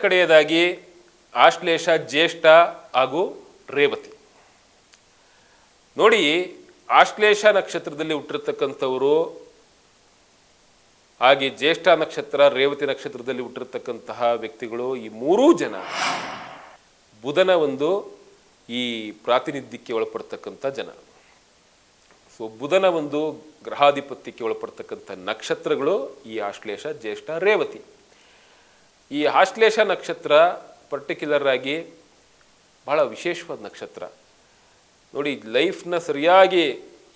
ಕಡೆಯದಾಗಿ ಆಶ್ಲೇಷ, ಜ್ಯೇಷ್ಠ ಹಾಗೂ ರೇವತಿ. ನೋಡಿ, ಆಶ್ಲೇಷ ನಕ್ಷತ್ರದಲ್ಲಿ ಹುಟ್ಟಿರ್ತಕ್ಕಂಥವರು ಹಾಗೆ ಜ್ಯೇಷ್ಠ ನಕ್ಷತ್ರ, ರೇವತಿ ನಕ್ಷತ್ರದಲ್ಲಿ ಹುಟ್ಟಿರ್ತಕ್ಕಂತಹ ವ್ಯಕ್ತಿಗಳು, ಈ ಮೂರೂ ಜನ ಬುಧನ ಒಂದು ಈ ಪ್ರಾತಿನಿಧ್ಯಕ್ಕೆ ಒಳಪಡ್ತಕ್ಕಂಥ ಜನ. ಸೊ ಬುಧನ ಒಂದು ಗ್ರಹಾಧಿಪತ್ಯಕ್ಕೆ ಒಳಪಡ್ತಕ್ಕಂಥ ನಕ್ಷತ್ರಗಳು ಈ ಆಶ್ಲೇಷ, ಜ್ಯೇಷ್ಠ, ರೇವತಿ. ಈ ಆಶ್ಲೇಷ ನಕ್ಷತ್ರ ಪರ್ಟಿಕ್ಯುಲರ್ ಆಗಿ ಬಹಳ ವಿಶೇಷವಾದ ನಕ್ಷತ್ರ. ನೋಡಿ, ಲೈಫ್ನ ಸರಿಯಾಗಿ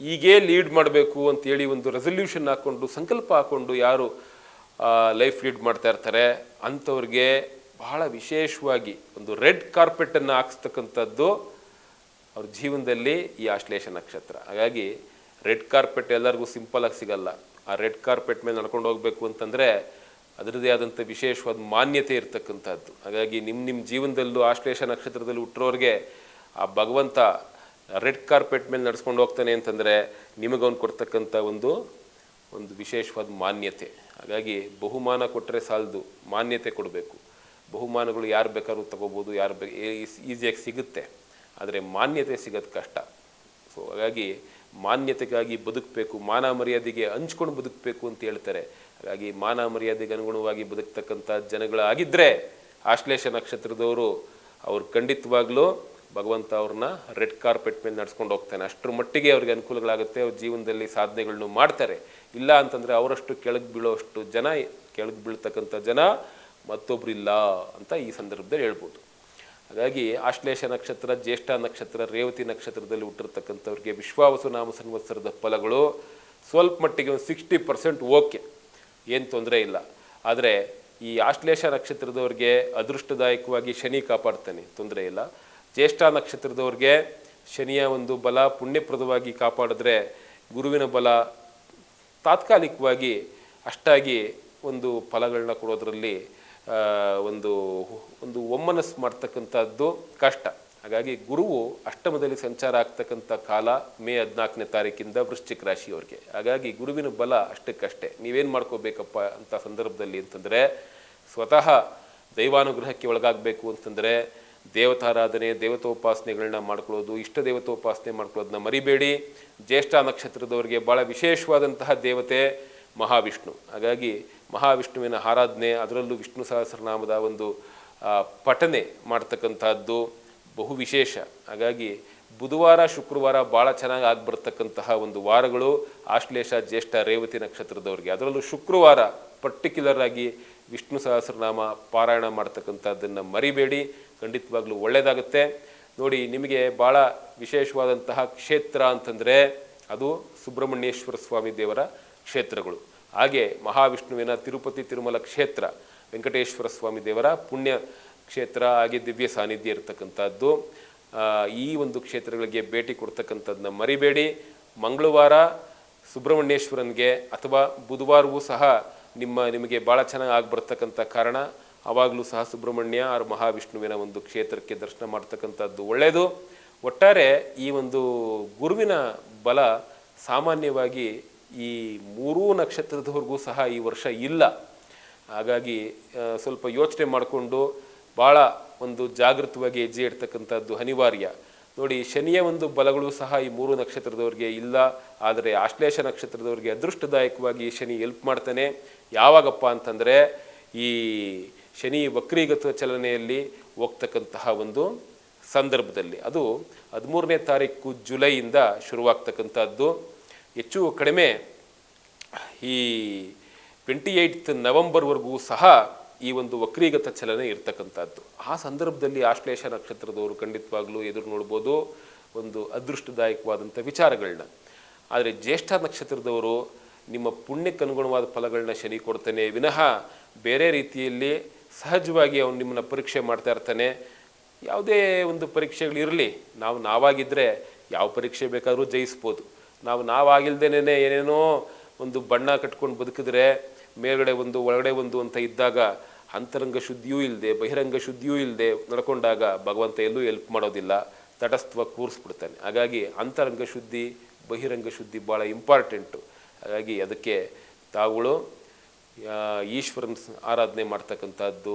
ಹೀಗೇ ಲೀಡ್ ಮಾಡಬೇಕು ಅಂತೇಳಿ ಒಂದು ರೆಸಲ್ಯೂಷನ್ ಹಾಕ್ಕೊಂಡು, ಸಂಕಲ್ಪ ಹಾಕ್ಕೊಂಡು ಯಾರು ಲೈಫ್ ಲೀಡ್ ಮಾಡ್ತಾ ಇರ್ತಾರೆ ಅಂಥವ್ರಿಗೆ ಬಹಳ ವಿಶೇಷವಾಗಿ ಒಂದು ರೆಡ್ ಕಾರ್ಪೆಟನ್ನು ಹಾಕ್ಸ್ತಕ್ಕಂಥದ್ದು ಅವ್ರ ಜೀವನದಲ್ಲಿ ಈ ಆಶ್ಲೇಷ ನಕ್ಷತ್ರ. ಹಾಗಾಗಿ ರೆಡ್ ಕಾರ್ಪೆಟ್ ಎಲ್ಲರಿಗೂ ಸಿಂಪಲ್ ಆಗಿ ಸಿಗಲ್ಲ. ಆ ರೆಡ್ ಕಾರ್ಪೆಟ್ ಮೇಲೆ ನಡ್ಕೊಂಡು ಹೋಗ್ಬೇಕು ಅಂತಂದರೆ ಅದರದ್ದೇ ಆದಂಥ ವಿಶೇಷವಾದ ಮಾನ್ಯತೆ ಇರ್ತಕ್ಕಂಥದ್ದು. ಹಾಗಾಗಿ ನಿಮ್ಮ ಜೀವನದಲ್ಲೂ ಆಶ್ಲೇಷ ನಕ್ಷತ್ರದಲ್ಲಿ ಹುಟ್ಟಿರೋರಿಗೆ ಆ ಭಗವಂತ ರೆಡ್ ಕಾರ್ಪೆಟ್ ಮೇಲೆ ನಡ್ಸ್ಕೊಂಡು ಹೋಗ್ತಾನೆ ಅಂತಂದರೆ ನಿಮಗವನು ಕೊಡ್ತಕ್ಕಂಥ ಒಂದು ವಿಶೇಷವಾದ ಮಾನ್ಯತೆ. ಹಾಗಾಗಿ ಬಹುಮಾನ ಕೊಟ್ಟರೆ ಸಾಲದು, ಮಾನ್ಯತೆ ಕೊಡಬೇಕು. ಬಹುಮಾನಗಳು ಯಾರು ಬೇಕಾದ್ರೂ ತಗೋಬೋದು, ಈಸಿಯಾಗಿ ಸಿಗುತ್ತೆ, ಆದರೆ ಮಾನ್ಯತೆ ಸಿಗೋದು ಕಷ್ಟ. ಸೊ ಹಾಗಾಗಿ ಮಾನ್ಯತೆಗಾಗಿ ಬದುಕಬೇಕು, ಮಾನ ಮರ್ಯಾದೆಗೆ ಹಂಚ್ಕೊಂಡು ಬದುಕಬೇಕು ಅಂತ ಹೇಳ್ತಾರೆ. ಹಾಗಾಗಿ ಮಾನ ಮರ್ಯಾದೆಗೆ ಅನುಗುಣವಾಗಿ ಬದುಕ್ತಕ್ಕಂಥ ಜನಗಳಾಗಿದ್ದರೆ ಆಶ್ಲೇಷ ನಕ್ಷತ್ರದವರು ಅವ್ರು ಖಂಡಿತವಾಗ್ಲೂ ಭಗವಂತ ಅವ್ರನ್ನ ರೆಡ್ ಕಾರ್ಪೆಟ್ ಮೇಲೆ ನಡ್ಸ್ಕೊಂಡು ಹೋಗ್ತಾನೆ. ಅಷ್ಟರ ಮಟ್ಟಿಗೆ ಅವ್ರಿಗೆ ಅನುಕೂಲಗಳಾಗುತ್ತೆ, ಅವ್ರ ಜೀವನದಲ್ಲಿ ಸಾಧನೆಗಳನ್ನು ಮಾಡ್ತಾರೆ. ಇಲ್ಲ ಅಂತಂದರೆ ಅವರಷ್ಟು ಕೆಳಗೆ ಬೀಳೋಷ್ಟು ಜನ, ಕೆಳಗೆ ಬೀಳ್ತಕ್ಕಂಥ ಜನ ಮತ್ತೊಬ್ರು ಇಲ್ಲ ಅಂತ ಈ ಸಂದರ್ಭದಲ್ಲಿ ಹೇಳ್ಬೋದು. ಹಾಗಾಗಿ ಆಶ್ಲೇಷ ನಕ್ಷತ್ರ, ಜ್ಯೇಷ್ಠ ನಕ್ಷತ್ರ, ರೇವತಿ ನಕ್ಷತ್ರದಲ್ಲಿ ಹುಟ್ಟಿರ್ತಕ್ಕಂಥವ್ರಿಗೆ ವಿಶ್ವಾವಸು ನಾಮ ಸಂವತ್ಸರದ ಫಲಗಳು ಸ್ವಲ್ಪ ಮಟ್ಟಿಗೆ ಒಂದು 60% ಓಕೆ, ಏನು ತೊಂದರೆ ಇಲ್ಲ. ಆದರೆ ಈ ಆಶ್ಲೇಷ ನಕ್ಷತ್ರದವ್ರಿಗೆ ಅದೃಷ್ಟದಾಯಕವಾಗಿ ಶನಿ ಕಾಪಾಡ್ತಾನೆ, ತೊಂದರೆ ಇಲ್ಲ. ಜ್ಯೇಷ್ಠ ನಕ್ಷತ್ರದವ್ರಿಗೆ ಶನಿಯ ಒಂದು ಬಲ ಪುಣ್ಯಪ್ರದವಾಗಿ ಕಾಪಾಡಿದ್ರೆ ಗುರುವಿನ ಬಲ ತಾತ್ಕಾಲಿಕವಾಗಿ ಅಷ್ಟಾಗಿ ಒಂದು ಫಲಗಳನ್ನ ಕೊಡೋದ್ರಲ್ಲಿ ಒಂದು ಒಮ್ಮನಸ್ಸು ಮಾಡ್ತಕ್ಕಂಥದ್ದು ಕಷ್ಟ. ಹಾಗಾಗಿ ಗುರುವು ಅಷ್ಟಮದಲ್ಲಿ ಸಂಚಾರ ಆಗ್ತಕ್ಕಂಥ ಕಾಲ ಮೇ 14ನೇ ತಾರೀಕಿಂದ ವೃಶ್ಚಿಕ ರಾಶಿಯವ್ರಿಗೆ. ಹಾಗಾಗಿ ಗುರುವಿನ ಬಲ ಅಷ್ಟಕ್ಕಷ್ಟೇ. ನೀವೇನು ಮಾಡ್ಕೋಬೇಕಪ್ಪ ಅಂತ ಸಂದರ್ಭದಲ್ಲಿ ಅಂತಂದರೆ, ಸ್ವತಃ ದೈವಾನುಗ್ರಹಕ್ಕೆ ಒಳಗಾಗಬೇಕು ಅಂತಂದರೆ ದೇವತಾರಾಧನೆ, ದೇವತೋಪಾಸನೆಗಳನ್ನ ಮಾಡ್ಕೊಳ್ಳೋದು, ಇಷ್ಟ ದೇವತೋಪಾಸನೆ ಮಾಡ್ಕೊಳ್ಳೋದನ್ನ ಮರಿಬೇಡಿ. ಜ್ಯೇಷ್ಠ ನಕ್ಷತ್ರದವರಿಗೆ ಭಾಳ ವಿಶೇಷವಾದಂತಹ ದೇವತೆ ಮಹಾವಿಷ್ಣು. ಹಾಗಾಗಿ ಮಹಾವಿಷ್ಣುವಿನ ಆರಾಧನೆ, ಅದರಲ್ಲೂ ವಿಷ್ಣು ಸಹಸ್ರನಾಮದ ಒಂದು ಪಠನೆ ಮಾಡ್ತಕ್ಕಂಥದ್ದು ಬಹು ವಿಶೇಷ. ಹಾಗಾಗಿ ಬುಧವಾರ, ಶುಕ್ರವಾರ ಭಾಳ ಚೆನ್ನಾಗಿ ಆಗ್ಬರ್ತಕ್ಕಂತಹ ಒಂದು ವಾರಗಳು ಆಶ್ಲೇಷ, ಜ್ಯೇಷ್ಠ, ರೇವತಿ ನಕ್ಷತ್ರದವ್ರಿಗೆ. ಅದರಲ್ಲೂ ಶುಕ್ರವಾರ ಪರ್ಟಿಕ್ಯುಲರ್ ಆಗಿ ವಿಷ್ಣು ಸಹಸ್ರನಾಮ ಪಾರಾಯಣ ಮಾಡ್ತಕ್ಕಂಥದ್ದನ್ನು ಮರಿಬೇಡಿ, ಖಂಡಿತವಾಗ್ಲೂ ಒಳ್ಳೆಯದಾಗುತ್ತೆ. ನೋಡಿ, ನಿಮಗೆ ಭಾಳ ವಿಶೇಷವಾದಂತಹ ಕ್ಷೇತ್ರ ಅಂತಂದರೆ ಅದು ಸುಬ್ರಹ್ಮಣ್ಯೇಶ್ವರ ಸ್ವಾಮಿ ದೇವರ ಕ್ಷೇತ್ರಗಳು. ಹಾಗೆ ಮಹಾವಿಷ್ಣುವಿನ ತಿರುಪತಿ ತಿರುಮಲ ಕ್ಷೇತ್ರ, ವೆಂಕಟೇಶ್ವರ ಸ್ವಾಮಿ ದೇವರ ಪುಣ್ಯ ಕ್ಷೇತ್ರ, ಹಾಗೆ ದಿವ್ಯ ಸಾನ್ನಿಧ್ಯ ಇರತಕ್ಕಂಥದ್ದು. ಈ ಒಂದು ಕ್ಷೇತ್ರಗಳಿಗೆ ಭೇಟಿ ಕೊಡ್ತಕ್ಕಂಥದ್ದನ್ನ ಮರಿಬೇಡಿ. ಮಂಗಳವಾರ ಸುಬ್ರಹ್ಮಣ್ಯೇಶ್ವರನಿಗೆ ಅಥವಾ ಬುಧವಾರವೂ ಸಹ ನಿಮಗೆ ಭಾಳ ಚೆನ್ನಾಗಿ ಆಗ್ಬರ್ತಕ್ಕಂಥ ಕಾರಣ ಆವಾಗಲೂ ಸಹ ಸುಬ್ರಹ್ಮಣ್ಯ ಆರ್ ಮಹಾವಿಷ್ಣುವಿನ ಒಂದು ಕ್ಷೇತ್ರಕ್ಕೆ ದರ್ಶನ ಮಾಡ್ತಕ್ಕಂಥದ್ದು ಒಳ್ಳೆಯದು. ಒಟ್ಟಾರೆ ಈ ಒಂದು ಗುರುವಿನ ಬಲ ಸಾಮಾನ್ಯವಾಗಿ ಈ ಮೂರೂ ನಕ್ಷತ್ರದವರೆಗೂ ಸಹ ಈ ವರ್ಷ ಇಲ್ಲ. ಹಾಗಾಗಿ ಸ್ವಲ್ಪ ಯೋಚನೆ ಮಾಡಿಕೊಂಡು ಭಾಳ ಒಂದು ಜಾಗೃತವಾಗಿ ಹೆಜ್ಜೆ ಇಡ್ತಕ್ಕಂಥದ್ದು ಅನಿವಾರ್ಯ. ನೋಡಿ, ಶನಿಯ ಒಂದು ಬಲಗಳು ಸಹ ಈ ಮೂರು ನಕ್ಷತ್ರದವ್ರಿಗೆ ಇಲ್ಲ. ಆದರೆ ಆಶ್ಲೇಷ ನಕ್ಷತ್ರದವ್ರಿಗೆ ಅದೃಷ್ಟದಾಯಕವಾಗಿ ಶನಿ ಹೆಲ್ಪ್ ಮಾಡ್ತಾನೆ. ಯಾವಾಗಪ್ಪ ಅಂತಂದರೆ ಈ ಶನಿ ವಕ್ರೀಗತ ಚಲನೆಯಲ್ಲಿ ಹೋಗ್ತಕ್ಕಂತಹ ಒಂದು ಸಂದರ್ಭದಲ್ಲಿ, ಅದು 13ನೇ ತಾರೀಕು ಜುಲೈಯಿಂದ ಶುರುವಾಗ್ತಕ್ಕಂಥದ್ದು. ಹೆಚ್ಚು ಕಡಿಮೆ ಈ 28 ನವೆಂಬರ್ವರೆಗೂ ಸಹ ಈ ಒಂದು ವಕ್ರೀಗತ ಚಲನೆ ಇರ್ತಕ್ಕಂಥದ್ದು. ಆ ಸಂದರ್ಭದಲ್ಲಿ ಆಶ್ಲೇಷ ನಕ್ಷತ್ರದವರು ಖಂಡಿತವಾಗ್ಲೂ ಎದುರು ನೋಡ್ಬೋದು ಒಂದು ಅದೃಷ್ಟದಾಯಕವಾದಂಥ ವಿಚಾರಗಳನ್ನ. ಆದರೆ ಜ್ಯೇಷ್ಠ ನಕ್ಷತ್ರದವರು ನಿಮ್ಮ ಪುಣ್ಯಕ್ಕೆ ಅನುಗುಣವಾದ ಫಲಗಳನ್ನ ಶನಿ ಕೊಡ್ತಾನೆ ವಿನಃ ಬೇರೆ ರೀತಿಯಲ್ಲಿ ಸಹಜವಾಗಿ ಅವನು ನಿಮ್ಮನ್ನು ಪರೀಕ್ಷೆ ಮಾಡ್ತಾ ಇರ್ತಾನೆ. ಯಾವುದೇ ಒಂದು ಪರೀಕ್ಷೆಗಳಿರಲಿ, ನಾವಾಗಿದ್ದರೆ ಯಾವ ಪರೀಕ್ಷೆ ಬೇಕಾದರೂ ಜಯಿಸ್ಬೋದು. ನಾವಾಗಿಲ್ದೇನೆ ಏನೇನೋ ಒಂದು ಬಣ್ಣ ಕಟ್ಕೊಂಡು ಬದುಕಿದ್ರೆ ಮೇಲ್ಗಡೆ ಒಂದು ಒಳಗಡೆ ಒಂದು ಅಂತ ಇದ್ದಾಗ ಅಂತರಂಗ ಶುದ್ಧಿಯೂ ಇಲ್ಲದೆ ಬಹಿರಂಗ ಶುದ್ಧಿಯೂ ಇಲ್ಲದೆ ನಡ್ಕೊಂಡಾಗ ಭಗವಂತ ಎಲ್ಲೂ ಹೆಲ್ಪ್ ಮಾಡೋದಿಲ್ಲ, ತಟಸ್ಥವಾಗಿ ಕೂರಿಸ್ಬಿಡ್ತಾನೆ. ಹಾಗಾಗಿ ಅಂತರಂಗ ಶುದ್ಧಿ ಬಹಿರಂಗ ಶುದ್ಧಿ ಭಾಳ ಇಂಪಾರ್ಟೆಂಟು. ಹಾಗಾಗಿ ಅದಕ್ಕೆ ತಾವುಗಳು ಈಶ್ವರನ ಆರಾಧನೆ ಮಾಡ್ತಕ್ಕಂಥದ್ದು,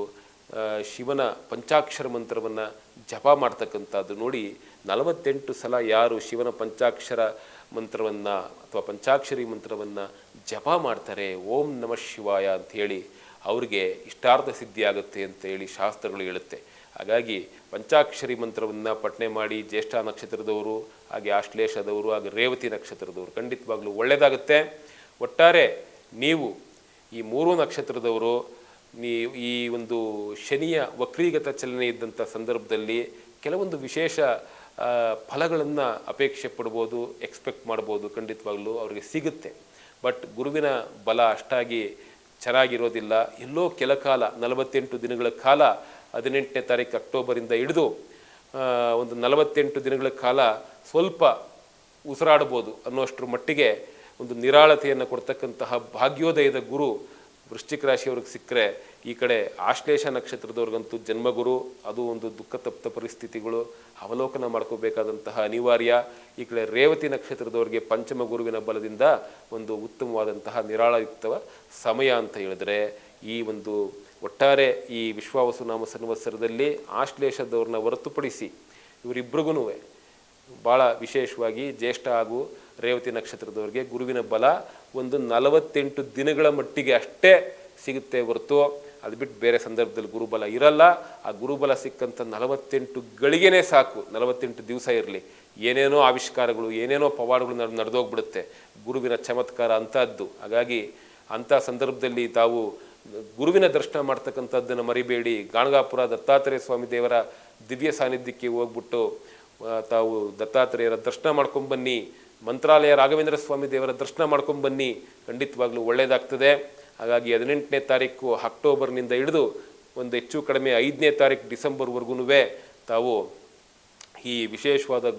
ಶಿವನ ಪಂಚಾಕ್ಷರ ಮಂತ್ರವನ್ನು ಜಪ ಮಾಡ್ತಕ್ಕಂಥದ್ದು ನೋಡಿ. 48 ಸಲ ಯಾರು ಶಿವನ ಪಂಚಾಕ್ಷರ ಮಂತ್ರವನ್ನು ಅಥವಾ ಪಂಚಾಕ್ಷರಿ ಮಂತ್ರವನ್ನು ಜಪ ಮಾಡ್ತಾರೆ, ಓಂ ನಮಃ ಶಿವಾಯ ಅಂಥೇಳಿ, ಅವ್ರಿಗೆ ಇಷ್ಟಾರ್ಥ ಸಿದ್ಧಿ ಆಗುತ್ತೆ ಅಂತ ಹೇಳಿ ಶಾಸ್ತ್ರಗಳು ಹೇಳುತ್ತೆ. ಹಾಗಾಗಿ ಪಂಚಾಕ್ಷರಿ ಮಂತ್ರವನ್ನು ಪಠನೆ ಮಾಡಿ ಜ್ಯೇಷ್ಠ ನಕ್ಷತ್ರದವರು, ಹಾಗೆ ಆಶ್ಲೇಷದವರು, ಹಾಗೆ ರೇವತಿ ನಕ್ಷತ್ರದವರು ಖಂಡಿತವಾಗ್ಲೂ ಒಳ್ಳೆಯದಾಗುತ್ತೆ. ಒಟ್ಟಾರೆ ನೀವು ಈ 3 ನಕ್ಷತ್ರದವರು ಈ ಒಂದು ಶನಿಯ ವಕ್ರೀಗತ ಚಲನೆ ಇದ್ದಂಥ ಸಂದರ್ಭದಲ್ಲಿ ಕೆಲವೊಂದು ವಿಶೇಷ ಫಲಗಳನ್ನು ಅಪೇಕ್ಷೆ ಪಡ್ಬೋದು, ಎಕ್ಸ್ಪೆಕ್ಟ್ ಮಾಡ್ಬೋದು, ಖಂಡಿತವಾಗ್ಲೂ ಅವ್ರಿಗೆ ಸಿಗುತ್ತೆ. ಬಟ್ ಗುರುವಿನ ಬಲ ಅಷ್ಟಾಗಿ ಚೆನ್ನಾಗಿರೋದಿಲ್ಲ. ಎಲ್ಲೋ ಕೆಲ ಕಾಲ 48 ದಿನಗಳ ಕಾಲ 18ನೇ ತಾರೀಕು ಅಕ್ಟೋಬರಿಂದ ಹಿಡಿದು ಒಂದು 48 ದಿನಗಳ ಕಾಲ ಸ್ವಲ್ಪ ಉಸಿರಾಡ್ಬೋದು ಅನ್ನೋಷ್ಟರ ಮಟ್ಟಿಗೆ ಒಂದು ನಿರಾಳತೆಯನ್ನು ಕೊಡ್ತಕ್ಕಂತಹ ಭಾಗ್ಯೋದಯದ ಗುರು ವೃಶ್ಚಿಕ ರಾಶಿಯವ್ರಿಗೆ ಸಿಕ್ಕರೆ, ಈ ಕಡೆ ಆಶ್ಲೇಷ ನಕ್ಷತ್ರದವ್ರಿಗಂತೂ ಜನ್ಮಗುರು, ಅದು ಒಂದು ದುಃಖ ತಪ್ತ ಪರಿಸ್ಥಿತಿಗಳು ಅವಲೋಕನ ಮಾಡ್ಕೋಬೇಕಾದಂತಹ ಅನಿವಾರ್ಯ. ಈ ಕಡೆ ರೇವತಿ ನಕ್ಷತ್ರದವ್ರಿಗೆ ಪಂಚಮ ಗುರುವಿನ ಬಲದಿಂದ ಒಂದು ಉತ್ತಮವಾದಂತಹ ನಿರಾಳಯುಕ್ತ ಸಮಯ ಅಂತ ಹೇಳಿದ್ರೆ, ಈ ಒಂದು ಒಟ್ಟಾರೆ ಈ ವಿಶ್ವಾವಸುನಾಮ ಸಂವತ್ಸರದಲ್ಲಿ ಆಶ್ಲೇಷದವ್ರನ್ನ ಹೊರತುಪಡಿಸಿ ಇವರಿಬ್ಬರಿಗೂ ಭಾಳ ವಿಶೇಷವಾಗಿ ಜ್ಯೇಷ್ಠ ಹಾಗೂ ರೇವತಿ ನಕ್ಷತ್ರದವ್ರಿಗೆ ಗುರುವಿನ ಬಲ ಒಂದು 48 ದಿನಗಳ ಮಟ್ಟಿಗೆ ಅಷ್ಟೇ ಸಿಗುತ್ತೆ ಹೊರತು ಅದು ಬಿಟ್ಟು ಬೇರೆ ಸಂದರ್ಭದಲ್ಲಿ ಗುರುಬಲ ಇರಲ್ಲ. ಆ ಗುರುಬಲ ಸಿಕ್ಕಂಥ 48 ಗಳಿಗೆನೇ ಸಾಕು, 48 ದಿವಸ ಇರಲಿ, ಏನೇನೋ ಆವಿಷ್ಕಾರಗಳು, ಏನೇನೋ ಪವಾಡಗಳು ನಡೆದೋಗ್ಬಿಡುತ್ತೆ. ಗುರುವಿನ ಚಮತ್ಕಾರ ಅಂಥದ್ದು. ಹಾಗಾಗಿ ಅಂಥ ಸಂದರ್ಭದಲ್ಲಿ ತಾವು ಗುರುವಿನ ದರ್ಶನ ಮಾಡ್ತಕ್ಕಂಥದ್ದನ್ನು ಮರಿಬೇಡಿ. ಗಾಣಗಾಪುರ ದತ್ತಾತ್ರೇಯ ಸ್ವಾಮಿ ದೇವರ ದಿವ್ಯ ಸಾನ್ನಿಧ್ಯಕ್ಕೆ ಹೋಗ್ಬಿಟ್ಟು ತಾವು ದತ್ತಾತ್ರೇಯರ ದರ್ಶನ ಮಾಡ್ಕೊಂಬನ್ನಿ, ಮಂತ್ರಾಲಯ ರಾಘವೇಂದ್ರ ಸ್ವಾಮಿ ದೇವರ ದರ್ಶನ ಮಾಡ್ಕೊಂಬನ್ನಿ, ಖಂಡಿತವಾಗ್ಲೂ ಒಳ್ಳೆಯದಾಗ್ತದೆ. ಹಾಗಾಗಿ 18ನೇ ತಾರೀಕು ಅಕ್ಟೋಬರ್ನಿಂದ ಹಿಡಿದು ಒಂದು ಹೆಚ್ಚು ಕಡಿಮೆ 5ನೇ ತಾರೀಕು ಡಿಸೆಂಬರ್ವರೆಗೂ ತಾವು ಈ ವಿಶೇಷವಾದ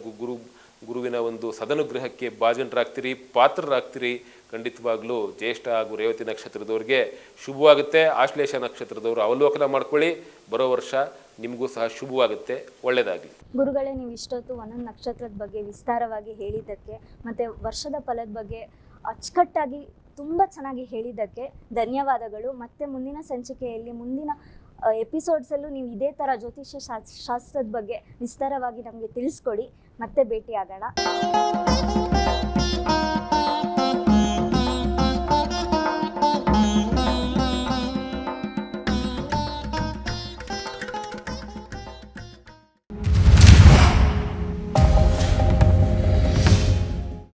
ಗುರುವಿನ ಒಂದು ಸದನುಗ್ರಹಕ್ಕೆ ಭಾಜನರಾಗ್ತೀರಿ, ಪಾತ್ರರಾಗ್ತೀರಿ. ಖಂಡಿತವಾಗ್ಲೂ ಜ್ಯೇಷ್ಠ ಹಾಗೂ ರೇವತಿ ನಕ್ಷತ್ರದವ್ರಿಗೆ ಶುಭವಾಗುತ್ತೆ. ಆಶ್ಲೇಷ ನಕ್ಷತ್ರದವರು ಅವಲೋಕನ ಮಾಡ್ಕೊಳ್ಳಿ, ಬರೋ ವರ್ಷ ನಿಮಗೂ ಸಹ ಶುಭವಾಗುತ್ತೆ. ಒಳ್ಳೆಯದಾಗಲಿ. ಗುರುಗಳೇ, ನೀವು ಇಷ್ಟೊತ್ತು ಒಂದೊಂದು ನಕ್ಷತ್ರದ ಬಗ್ಗೆ ವಿಸ್ತಾರವಾಗಿ ಹೇಳಿದ್ದಕ್ಕೆ ಮತ್ತು ವರ್ಷದ ಫಲದ ಬಗ್ಗೆ ಅಚ್ಚುಕಟ್ಟಾಗಿ ತುಂಬ ಚೆನ್ನಾಗಿ ಹೇಳಿದ್ದಕ್ಕೆ ಧನ್ಯವಾದಗಳು. ಮತ್ತೆ ಮುಂದಿನ ಸಂಚಿಕೆಯಲ್ಲಿ ಮುಂದಿನ ಎಪಿಸೋಡ್ಸಲ್ಲೂ ನೀವು ಇದೇ ಥರ ಜ್ಯೋತಿಷ್ಯ ಶಾಸ್ತ್ರದ ಬಗ್ಗೆ ವಿಸ್ತಾರವಾಗಿ ನಮಗೆ ತಿಳಿಸ್ಕೊಡಿ. ಮತ್ತೆ ಭೇಟಿಯಾಗೋಣ.